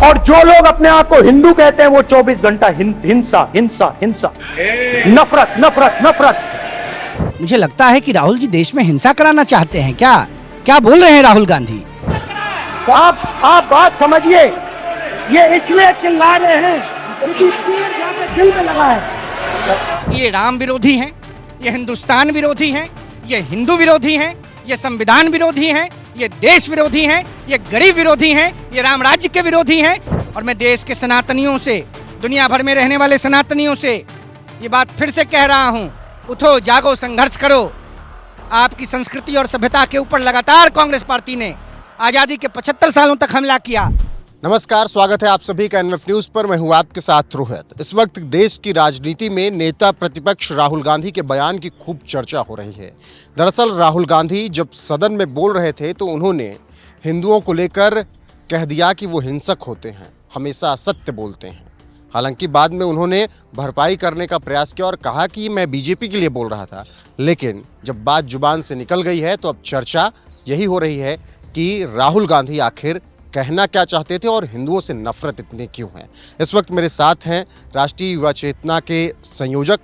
और जो लोग अपने आप को हिंदू कहते हैं वो 24 घंटा हिंसा हिंसा हिंसा, नफरत नफरत नफरत। मुझे लगता है कि राहुल जी देश में हिंसा कराना चाहते हैं। क्या क्या बोल रहे हैं राहुल गांधी? तो आप बात समझिए, ये इसलिए चिल्ला रहे हैं क्योंकि तीर जाके दिल में लगा है। ये राम विरोधी हैं, ये हिंदुस्तान विरोधी हैं, ये हिंदू विरोधी हैं, ये संविधान विरोधी हैं, ये देश विरोधी हैं, ये गरीब विरोधी हैं, ये राम राज्य के विरोधी हैं। और मैं देश के सनातनियों से, दुनिया भर में रहने वाले सनातनियों से ये बात फिर से कह रहा हूँ, उठो जागो संघर्ष करो। आपकी संस्कृति और सभ्यता के ऊपर लगातार कांग्रेस पार्टी ने आज़ादी के 75 सालों तक हमला किया। नमस्कार, स्वागत है आप सभी का एनएफ न्यूज पर। मैं हूं आपके साथ रोहित। इस वक्त देश की राजनीति में नेता प्रतिपक्ष राहुल गांधी के बयान की खूब चर्चा हो रही है। दरअसल राहुल गांधी जब सदन में बोल रहे थे तो उन्होंने हिंदुओं को लेकर कह दिया कि वो हिंसक होते हैं, हमेशा असत्य बोलते हैं। हालांकि बाद में उन्होंने भरपाई करने का प्रयास किया और कहा कि मैं बीजेपी के लिए बोल रहा था, लेकिन जब बात जुबान से निकल गई है तो अब चर्चा यही हो रही है कि राहुल गांधी आखिर कहना क्या चाहते थे और हिंदुओं से नफरत इतनी क्यों है। इस वक्त मेरे साथ हैं राष्ट्रीय युवा चेतना के संयोजक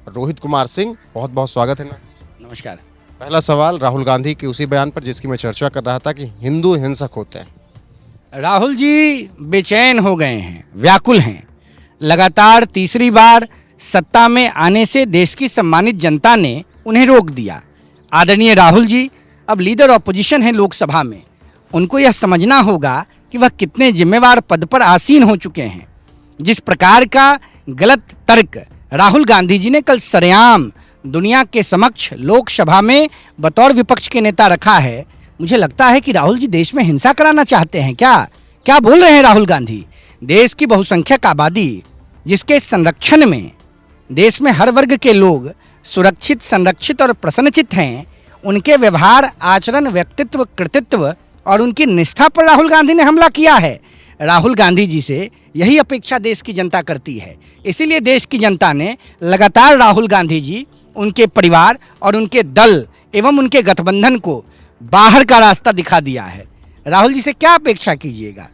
रोहित कुमार सिंह। बहुत बहुत स्वागत है ना। नमस्कार। पहला सवाल राहुल गांधी के उसी बयान पर जिसकी मैं चर्चा कर रहा था कि हिंदू हिंसक होते हैं। राहुल जी बेचैन हो गए हैं, व्याकुल हैं। लगातार तीसरी बार सत्ता में आने से देश की सम्मानित जनता ने उन्हें रोक दिया। आदरणीय राहुल जी अब लीडर ऑपोजिशन हैं लोकसभा में, उनको यह समझना होगा कि वह कितने जिम्मेवार पद पर आसीन हो चुके हैं। जिस प्रकार का गलत तर्क राहुल गांधी जी ने कल सरेआम दुनिया के समक्ष लोकसभा में बतौर विपक्ष के नेता रखा है, मुझे लगता है कि राहुल जी देश में हिंसा कराना चाहते हैं। क्या क्या बोल रहे हैं राहुल गांधी? देश की बहुसंख्यक आबादी जिसके संरक्षण में देश में हर वर्ग के लोग सुरक्षित, संरक्षित और प्रसन्नचित हैं, उनके व्यवहार, आचरण, व्यक्तित्व, कृतित्व और उनकी निष्ठा पर राहुल गांधी ने हमला किया है। राहुल गांधी जी से यही अपेक्षा देश की जनता करती है। इसीलिए देश की जनता ने लगातार राहुल गांधी जी, उनके परिवार और उनके दल एवं उनके गठबंधन को बाहर का रास्ता दिखा दिया है। राहुल जी से क्या अपेक्षा कीजिएगा?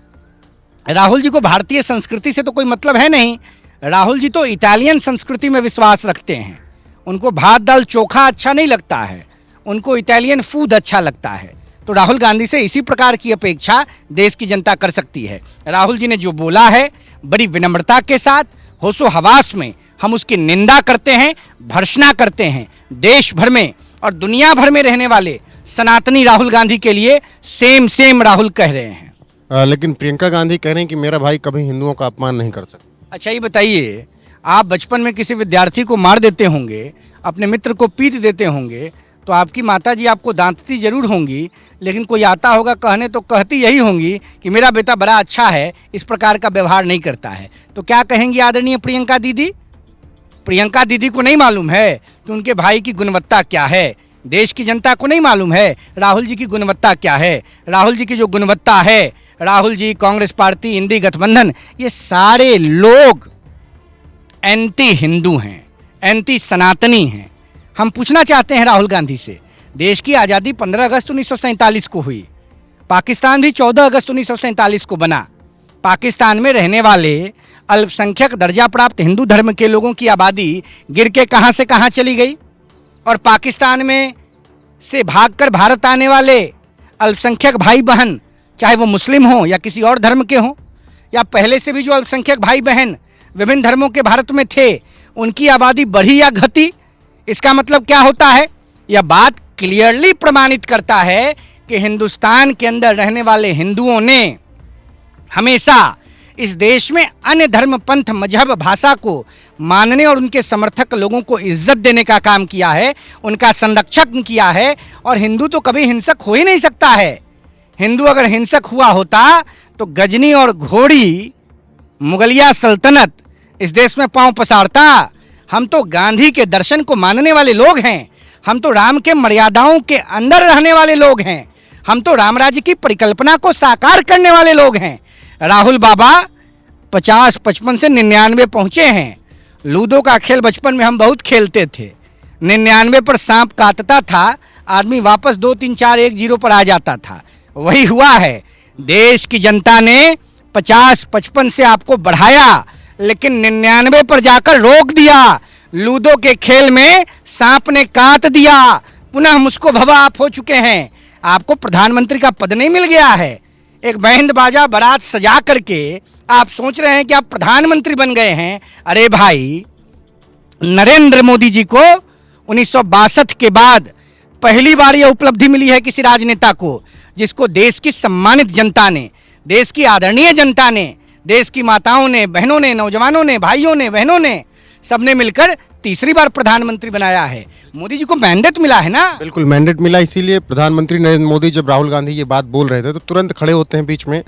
राहुल जी को भारतीय संस्कृति से तो कोई मतलब है नहीं। राहुल जी तो इटालियन संस्कृति में विश्वास रखते हैं। उनको भात दाल चोखा अच्छा नहीं लगता है, उनको इटालियन फूड अच्छा लगता है। तो राहुल गांधी से इसी प्रकार की अपेक्षा देश की जनता कर सकती है। राहुल जी ने जो बोला है बड़ी विनम्रता के साथ, होशो हवास में हम उसकी निंदा करते हैं, भर्त्सना करते हैं। देश भर में और दुनिया भर में रहने वाले सनातनी राहुल गांधी के लिए सेम राहुल कह रहे हैं। लेकिन प्रियंका गांधी कह रहे हैं कि मेरा भाई कभी हिंदुओं का अपमान नहीं कर सकता। अच्छा ये बताइए, आप बचपन में किसी विद्यार्थी को मार देते होंगे, अपने मित्र को पीट देते होंगे, तो आपकी माता जी आपको डांटती जरूर होंगी, लेकिन कोई आता होगा कहने तो कहती यही होंगी कि मेरा बेटा बड़ा अच्छा है, इस प्रकार का व्यवहार नहीं करता है। तो क्या कहेंगी आदरणीय प्रियंका दीदी? प्रियंका दीदी को नहीं मालूम है कि उनके भाई की गुणवत्ता क्या है। देश की जनता को नहीं मालूम है राहुल जी की गुणवत्ता क्या है। राहुल जी की जो गुणवत्ता है, राहुल जी, कांग्रेस पार्टी, इंडी गठबंधन, ये सारे लोग एंटी हिंदू हैं, एंटी सनातनी हैं। हम पूछना चाहते हैं राहुल गांधी से, देश की आज़ादी 15 अगस्त 1947 को हुई, पाकिस्तान भी 14 अगस्त 1947 को बना। पाकिस्तान में रहने वाले अल्पसंख्यक दर्जा प्राप्त हिंदू धर्म के लोगों की आबादी गिर के कहाँ से कहाँ चली गई, और पाकिस्तान में से भागकर भारत आने वाले अल्पसंख्यक भाई बहन, चाहे वो मुस्लिम हों या किसी और धर्म के हों, या पहले से भी जो अल्पसंख्यक भाई बहन विभिन्न धर्मों के भारत में थे, उनकी आबादी बढ़ी या घटी? इसका मतलब क्या होता है? यह बात क्लियरली प्रमाणित करता है कि हिंदुस्तान के अंदर रहने वाले हिंदुओं ने हमेशा इस देश में अन्य धर्म, पंथ, मजहब, भाषा को मानने और उनके समर्थक लोगों को इज्जत देने का काम किया है, उनका संरक्षण किया है। और हिंदू तो कभी हिंसक हो ही नहीं सकता है। हिंदू अगर हिंसक हुआ होता तो गजनी और घोड़ी मुगलिया सल्तनत इस देश में पांव पसारता। हम तो गांधी के दर्शन को मानने वाले लोग हैं, हम तो राम के मर्यादाओं के अंदर रहने वाले लोग हैं, हम तो राम राज्य की परिकल्पना को साकार करने वाले लोग हैं। राहुल बाबा 50-55 से 99 पहुंचे हैं। लूडो का खेल बचपन में हम बहुत खेलते थे। 99 पर सांप काटता था, आदमी वापस 2-3-4-1-0 पर आ जाता था। वही हुआ है। देश की जनता ने 50-55 से आपको बढ़ाया, लेकिन 99 पर जाकर रोक दिया। लूडो के खेल में सांप ने काट दिया। पुनः मुझको भवा आप हो चुके हैं। आपको प्रधानमंत्री का पद नहीं मिल गया है। एक बैंड बाजा बारात सजा करके आप सोच रहे हैं कि आप प्रधानमंत्री बन गए हैं। अरे भाई, नरेंद्र मोदी जी को 1962 के बाद पहली बार यह उपलब्धि मिली है किसी राजनेता को, जिसको देश की सम्मानित जनता ने, देश की आदरणीय जनता ने, देश की माताओं ने, बहनों ने, नौजवानों ने, भाइयों ने, बहनों ने, सबने मिलकर तीसरी बार प्रधानमंत्री बनाया है। मोदी जी को मैंडेट मिला है ना। बिल्कुल मैंडेट मिला, इसीलिए प्रधानमंत्री नरेंद्र मोदी जब राहुल गांधी ये बात बोल रहे थे तो तुरंत खड़े होते हैं बीच में,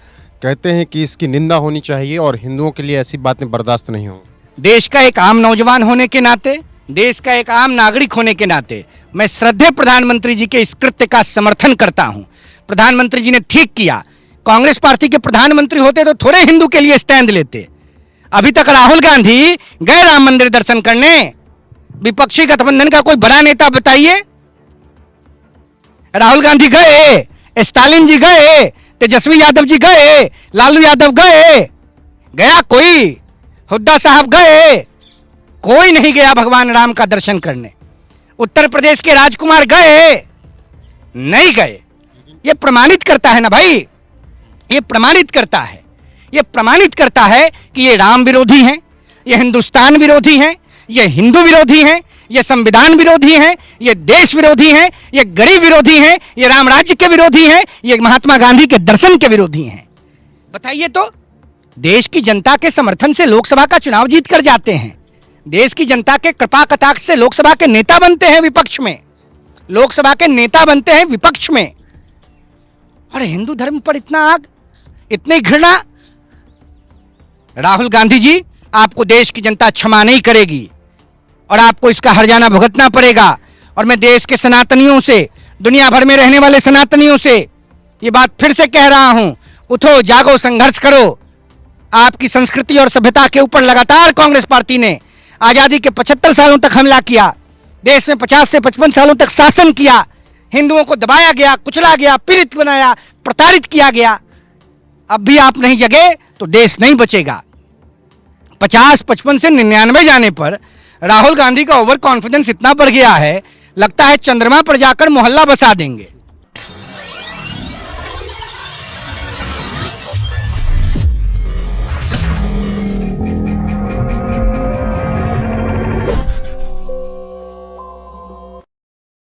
कहते हैं कि इसकी निंदा होनी चाहिए और हिंदुओं के लिए ऐसी बातें बर्दाश्त नहीं होंगी। देश का एक आम नौजवान होने के नाते, देश का एक आम नागरिक होने के नाते मैं श्रद्धेय प्रधानमंत्री जी के इस कृत्य का समर्थन करता हूं। प्रधानमंत्री जी ने ठीक किया। कांग्रेस पार्टी के प्रधानमंत्री होते तो थोड़े हिंदू के लिए स्टैंड लेते। अभी तक राहुल गांधी गए राम मंदिर दर्शन करने? विपक्षी गठबंधन का कोई बड़ा नेता बताइए। राहुल गांधी गए, स्टालिन जी गए, तेजस्वी यादव जी गए, लालू यादव गए, गया कोई? हुड्डा साहब गए? कोई नहीं गया भगवान राम का दर्शन करने। उत्तर प्रदेश के राजकुमार गए? नहीं गए। ये प्रमाणित करता है ना भाई, ये प्रमाणित करता है, ये प्रमाणित करता है कि ये राम विरोधी हैं, ये हिंदुस्तान विरोधी हैं, ये हिंदू विरोधी हैं, ये संविधान विरोधी हैं, ये देश विरोधी हैं, ये गरीब विरोधी हैं, ये राम राज्य के विरोधी हैं, ये महात्मा गांधी के दर्शन के विरोधी हैं। बताइए तो, देश की जनता के समर्थन से लोकसभा का चुनाव जीत कर जाते हैं, देश की जनता के कृपा कटाक्ष से लोकसभा के नेता बनते हैं विपक्ष में, लोकसभा के नेता बनते हैं विपक्ष में, और हिंदू धर्म पर इतना आग, इतनी घृणा। राहुल गांधी जी, आपको देश की जनता क्षमा नहीं करेगी और आपको इसका हर्जाना भुगतना पड़ेगा। और मैं देश के सनातनियों से, दुनिया भर में रहने वाले सनातनियों से ये बात फिर से कह रहा हूं, उठो, जागो, संघर्ष करो। आपकी संस्कृति और सभ्यता के ऊपर लगातार कांग्रेस पार्टी ने आजादी के 75 सालों तक हमला किया, देश में 50 से 55 सालों तक शासन किया, हिंदुओं को दबाया गया, कुचला गया, पीड़ित बनाया, प्रताड़ित किया गया। अब भी आप नहीं जगे तो देश नहीं बचेगा। 50-55 से 99 जाने पर राहुल गांधी का ओवर कॉन्फिडेंस इतना बढ़ गया है, लगता है चंद्रमा पर जाकर मोहल्ला बसा देंगे।